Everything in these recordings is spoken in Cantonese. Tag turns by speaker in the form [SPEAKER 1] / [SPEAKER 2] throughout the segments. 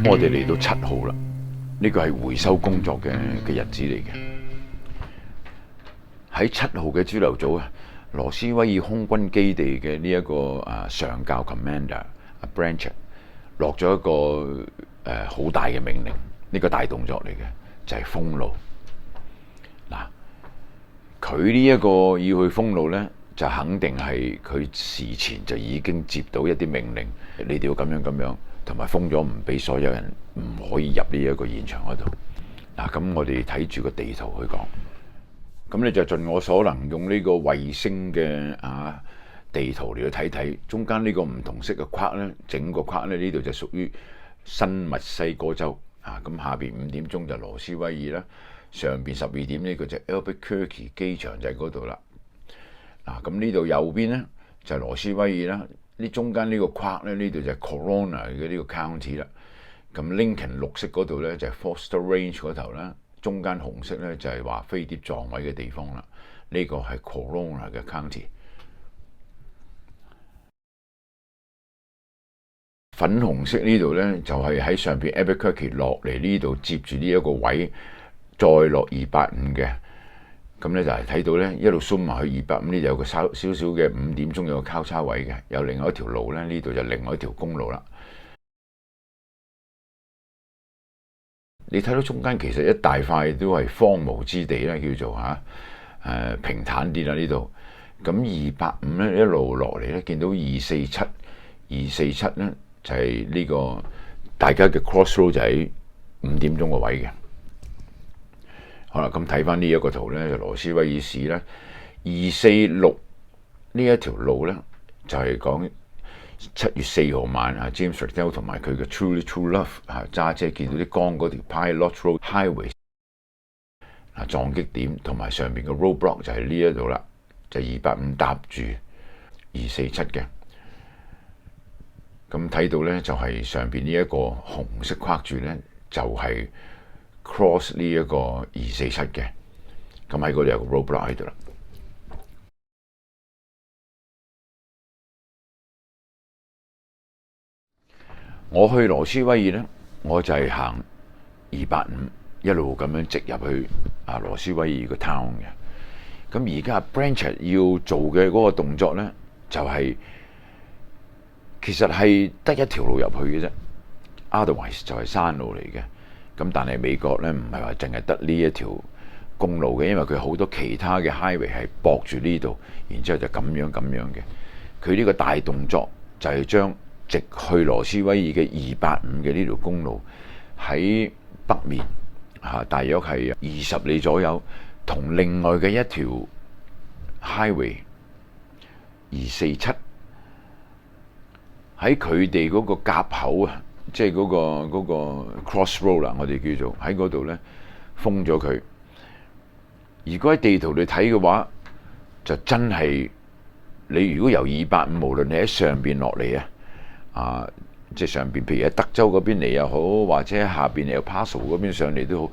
[SPEAKER 1] 我哋嚟到7號啦，呢個係回收工作嘅日子嚟嘅。喺7號嘅朝頭早啊，羅斯威爾空軍基地嘅呢一個上校 commander Branch 落咗一個好大嘅命令，呢個大動作嚟嘅就係封路。嗱，佢呢一個要去封路呢，就肯定係佢事前就已經接到一啲命令，你哋要咁樣咁樣，同埋封咗唔俾所有人唔可以入呢一個現場嗰度。嗱，咁我哋睇住個地圖去講。咁你就盡我所能用呢個衛星嘅地圖嚟去睇睇，中間呢個唔同色嘅框咧，整個框咧呢度就屬於新墨西哥州啊。咁下邊5點鐘就羅斯威爾啦，上邊12點呢個就 Albuquerque 機場就喺嗰度啦。嗱，咁呢度右邊咧就係羅斯威爾啦，呢中間呢個框咧呢度就係 Corona 嘅呢個 county 啦。咁 Lincoln 綠色嗰度咧就係 Foster Range 嗰頭啦。中間紅色咧就係話飛碟撞位嘅地方啦，呢個係 Corona 嘅 county。粉紅色呢度咧就係喺上邊 Albuquerque 落嚟呢度接住呢一個位，再落285嘅。咁咧就係睇到咧一路 zoom 埋去285，呢度有個少少嘅5點鐘有個交叉位嘅，有另外一條路咧，呢度就另外一條公路啦。你睇到中間其實一大塊都係荒蕪之地咧，叫做平坦啲啦呢度。咁285咧一路落嚟咧，見到247咧就係呢個大家嘅 crossroad 就喺5點鐘個位嘅。好啦，咁睇翻呢一個圖咧，就羅斯威爾市咧246呢一條路咧就係講7月4號晚James Riddell 同埋佢嘅 Truly True Love 揸車見到啲光嗰條 Pilot Road Highway 撞擊點，同埋上邊嘅 roadblock 就係呢一度啦，就285搭住247嘅。咁睇到咧就係上邊呢一個紅色框住咧，就係 cross 呢一個247嘅。咁喺嗰度有個 roadblock 喺度啦。我去羅斯威爾咧，我就係行285一路咁樣直入去羅斯威爾個 town 嘅。咁而家 Branch 要做嘅嗰個動作咧，就係其實係得一條路入去嘅啫 ，otherwise 就係山路嚟嘅。咁但係美國咧唔係話淨係得呢一條公路嘅，因為佢好多其他嘅 highway 係駁住呢度，然之後就咁樣嘅。佢呢個大動作就係將直去羅斯威爾嘅285嘅呢條公路喺北面大約係20里左右，同另外嘅一條 highway 247喺佢哋嗰個夾口啊，即係嗰個 crossroad 啦，我哋叫做喺嗰度咧封咗佢。如果喺地圖你睇嘅話，就真係你如果由285，無論你喺上邊落嚟即係上邊，譬如喺德州嗰邊嚟又好，或者喺下邊由 Paso 嗰邊上嚟都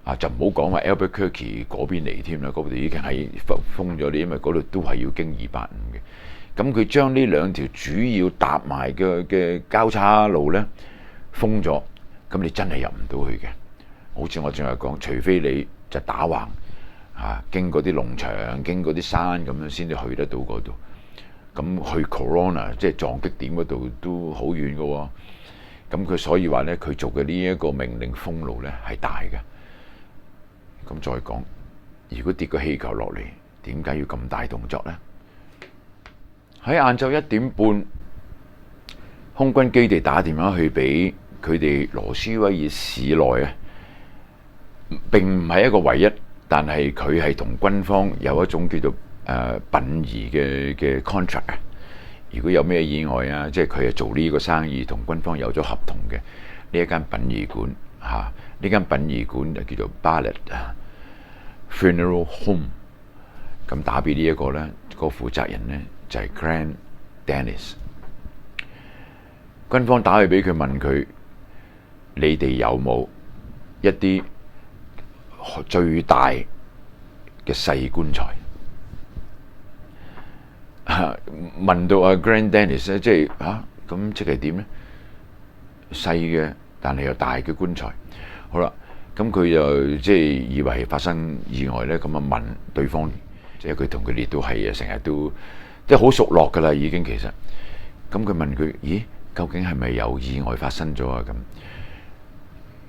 [SPEAKER 1] 好，就唔好講話 Albuquerque 嗰邊嚟添啦，嗰度已經係封咗你，因為嗰度都係要經285嘅。咁佢將呢兩條主要搭埋嘅交叉路咧封咗，咁你真係入唔到去嘅。好似我正話講，除非你就打橫經過啲農場，經過啲山咁樣先至去得到嗰度。咁去 Corona 即係撞擊點嗰度都好遠嘅喎。咁佢所以話咧，佢做嘅呢一個命令封路咧係大嘅。咁再講，如果跌個氣球落嚟，點解要咁大動作咧？喺晏晝1點半，空軍基地打電話去俾佢哋羅斯威爾市內並唔係一個唯一，但係佢係同軍方有一種叫做殯儀嘅 contract 如果有咩意外即係佢係做呢個生意，同軍方有咗合同嘅呢一間殯儀館呢間殯儀館就叫做 Ballard Funeral Home。咁打俾呢一個咧，個負責人咧就係 Grant Dennis。軍方打去俾佢問佢：你哋有冇一啲最大嘅細棺材？問到Grant Dennis 咧，即係咁即係點咧？細嘅但係又大嘅棺材。好啦，咁佢就即係以為發生意外咧，咁啊問對方，即係佢同佢哋都係成日都即係好熟絡噶啦，已經其實。咁佢問佢：咦，究竟係咪有意外發生咗啊？咁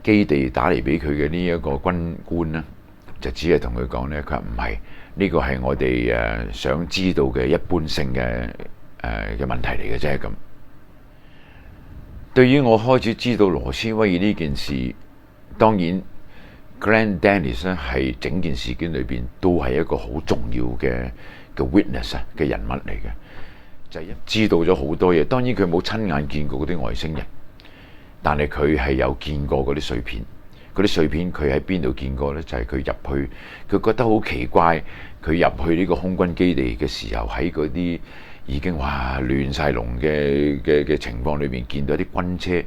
[SPEAKER 1] 基地打嚟俾佢嘅呢一個軍官咧，就只係同佢講咧，佢話唔係，呢個係我哋想知道嘅一般性嘅嘅問題嚟嘅啫。咁對於我開始知道羅斯威爾呢件事，當然 Glenn Dennis 咧係整件事件裏邊都係一個好重要嘅 witness 嘅人物嚟嘅，就係知道咗好多嘢。當然佢冇親眼見過嗰啲外星人，但係佢係有見過嗰啲碎片。嗰啲碎片佢喺邊度見過呢？就係佢入去，佢覺得好奇怪。佢入去呢個空軍基地嘅時候，喺嗰啲已經哇亂晒龍嘅情況裏面，見到一啲軍車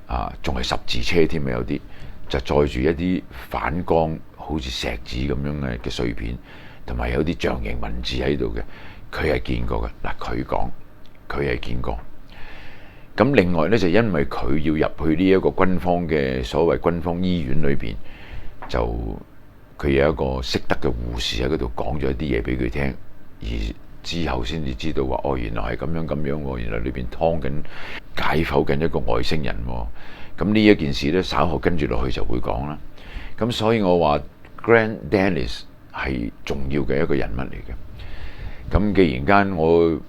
[SPEAKER 1] 啊，仲係十字車添啊，有啲就載住一啲反光好似石子咁樣嘅碎片，同埋有啲象形文字喺度嘅。佢係見過嘅。嗱，佢講佢係見過。咁另外呢，就因為佢要入去呢一個軍方嘅所謂軍方醫院裏邊，就佢有一個識得嘅護士喺嗰度講咗一啲嘢俾佢聽，而之後先至知道話，哦，原來係咁樣咁樣喎，原來裏邊劏緊解剖緊一個外星人喎。咁呢一件事呢，稍後跟住落去就會講啦。咁所以我話 Glenn Dennis 係重要嘅一個人物嚟嘅。咁既然間我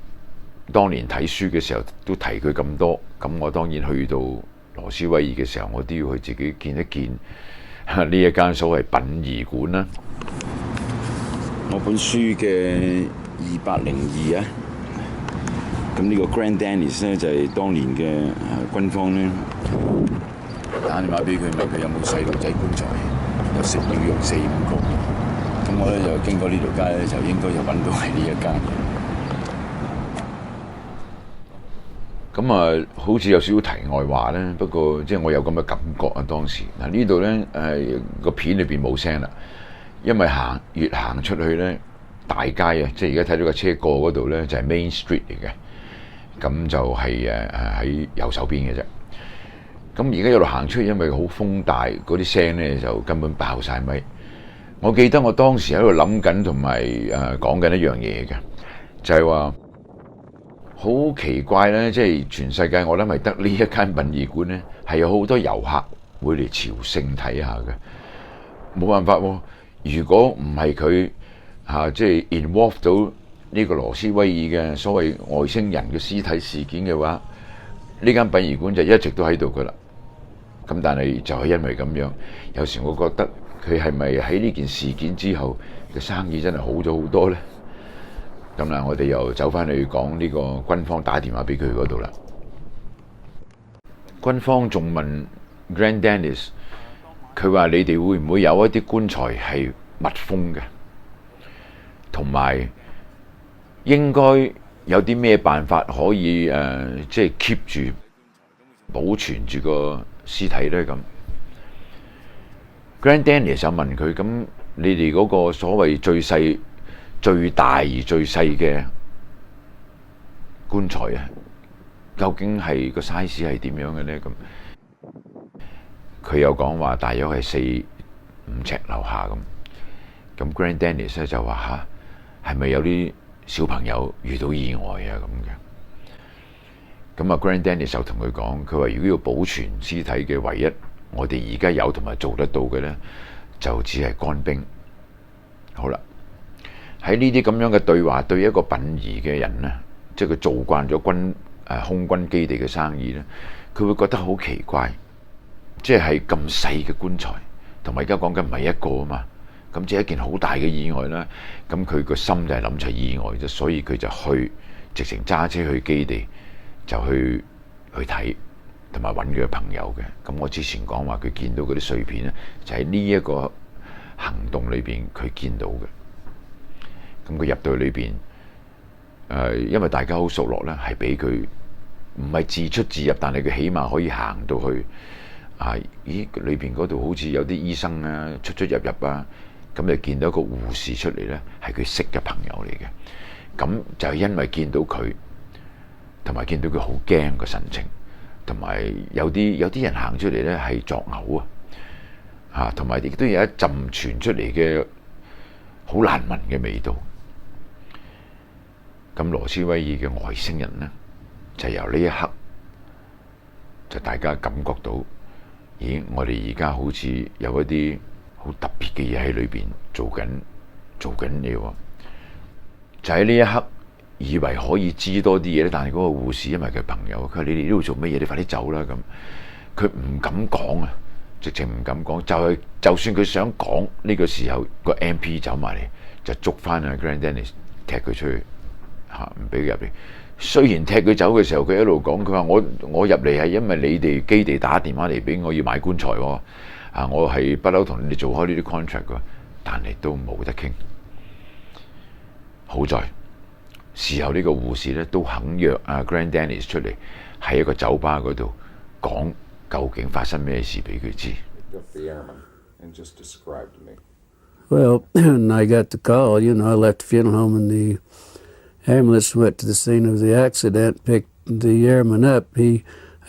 [SPEAKER 1] 當年睇書嘅時候都提佢咁多，咁我當然去到羅斯威爾嘅時候，我都要去自己見一見呢一間所謂殯儀館啦。
[SPEAKER 2] 我本書嘅202啊，咁呢個 Glenn Dennis 咧就係當年嘅軍方咧打電話俾佢，問佢有冇細路仔棺材，有時要用4-5個。咁我咧就經過呢條街咧，就應該就揾到係呢一間。
[SPEAKER 1] 咁啊，好似有少少題外話咧，不過即係我有咁嘅感覺啊。當時嗱呢度咧，個片裏邊冇聲啦，因為越行出去咧，大街啊，即係而家睇到個車過嗰度咧，就係 Main Street 嚟嘅，咁就係喺右手邊嘅啫。咁而家一路行出去，因為好風大，嗰啲聲咧就根本爆晒咪。我記得我當時喺度諗緊同埋講緊一樣嘢嘅，就係話，好奇怪咧，即係全世界我諗係得呢一間殯儀館咧，係有好多遊客會嚟朝聖睇下嘅。冇辦法喎，如果唔係佢即係 involve 到呢個羅斯威爾嘅所謂外星人嘅屍體事件嘅話，呢間殯儀館就一直都喺度噶啦。咁但係就係因為咁樣，有時我覺得佢係咪喺呢件事件之後嘅生意真係好咗好多呢？咁啦，我哋又走翻去講呢個軍方打電話俾佢嗰度啦。軍方仲問 Glenn Dennis， 佢話你哋會唔會有一啲棺材係密封嘅，同埋應該有啲咩辦法可以即係 keep 住保存住個屍體呢？咁 Glenn Dennis 就問佢：咁你哋嗰個所謂最細、最大而最細嘅棺材啊，究竟係個 size 係點樣嘅呢？咁佢有講話大約係4-5尺樓下咁。咁 Glenn Dennis 咧就話嚇，係咪有啲小朋友遇到意外啊咁嘅？咁啊 Glenn Dennis 就同佢講，佢話如果要保存屍體嘅唯一我哋而家有同埋做得到嘅呢，就只係乾冰。好啦，喺呢啲咁樣嘅對話，對一個殯儀嘅人呢，即係佢做慣咗空軍基地嘅生意呢，佢會覺得好奇怪，即係咁細嘅棺材，同埋而家講緊唔係一個啊嘛，咁即係一件好大嘅意外啦。咁佢個心就係諗住意外啫，所以佢就直情揸車去基地，就去睇，同埋揾佢嘅朋友嘅。咁我之前講話佢見到嗰啲碎片咧，就喺呢一個行動裏邊佢見到嘅。咁佢入到去裏邊，因為大家好熟絡咧，係俾佢唔係自出自入，但係佢起碼可以行到去。咦，裏邊嗰度好似有啲醫生啊，出出入入啊，咁就見到一個護士出嚟咧，係佢識嘅朋友嚟嘅。咁就係因為見到佢，同埋見到佢好驚嘅神情，同埋有啲人行出嚟咧係作嘔啊，同埋亦都有一陣傳出嚟嘅好難聞嘅味道。咁羅斯威爾嘅外星人呢，就由呢一刻就大家感覺到，咦，我哋而家好似有一啲好特別嘅嘢喺裏邊做緊嘢喎。就喺呢一刻以為可以知多啲嘢咧，但係嗰個護士因為佢朋友，佢話你哋呢度做乜嘢？你快啲走啦咁。佢唔敢講啊，直情唔敢講。就算佢想講呢個時候，個 MP 走埋嚟就捉翻阿 Grant Dennis 踢佢出去嚇，唔俾佢入嚟。雖然踢佢走嘅時候，佢一路講，佢話我入嚟係因為你哋基地打電話嚟俾我要買棺材喎。啊，我係不嬲同你哋做開呢啲 contract 㗎，但係都冇得傾。好在事後呢個護士咧都肯約阿 Grant Dennis 出嚟喺一個酒吧嗰度講究竟發生咩事俾佢知。
[SPEAKER 3] Well, when I got the call, I left the funeral home in the ambulance, went to the scene of the accident, picked the airman up. I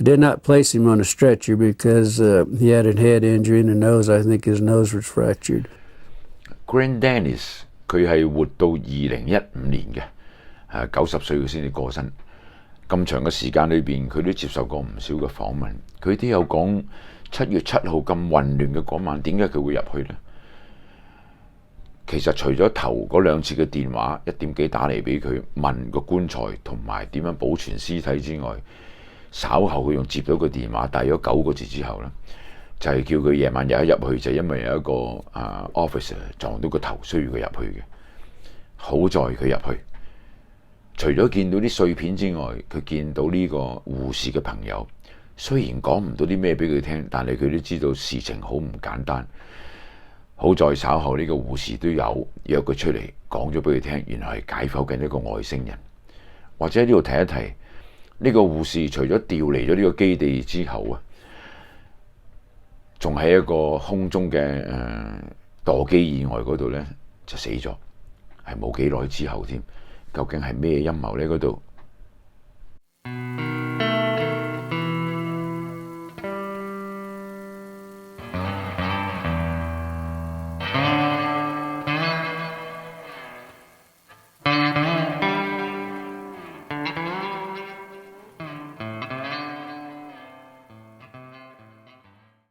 [SPEAKER 3] did not place him on a stretcher because he had a head injury in the nose. I think his nose was fractured.
[SPEAKER 1] Grant Dennis 佢係活到2015年嘅，90歲佢先至過身。咁長嘅時間裏邊，佢都接受過唔少嘅訪問。佢都有講7月7號咁混亂嘅嗰晚，點解佢會入去呢？其實除咗頭嗰2次嘅電話1點幾打嚟俾佢問個棺材同埋點樣保存屍體之外，稍後佢用接到個電話，大約9個字之後呢，就係叫佢夜晚有一入去，就因為有一個officer 撞到個頭，需要佢入去嘅。好在佢入去，除咗見到啲碎片之外，佢見到呢個護士嘅朋友，雖然講唔到啲咩俾佢聽，但係佢都知道事情好唔簡單。好在稍後呢個護士都有約佢出嚟，講咗俾佢聽，原來係解剖緊一個外星人。或者喺呢度提一提，呢個護士除咗調離咗呢個基地之後啊，仲喺一個空中嘅墮機意外嗰度呢，就死咗，係冇幾耐之後添。究竟係咩陰謀呢？嗰度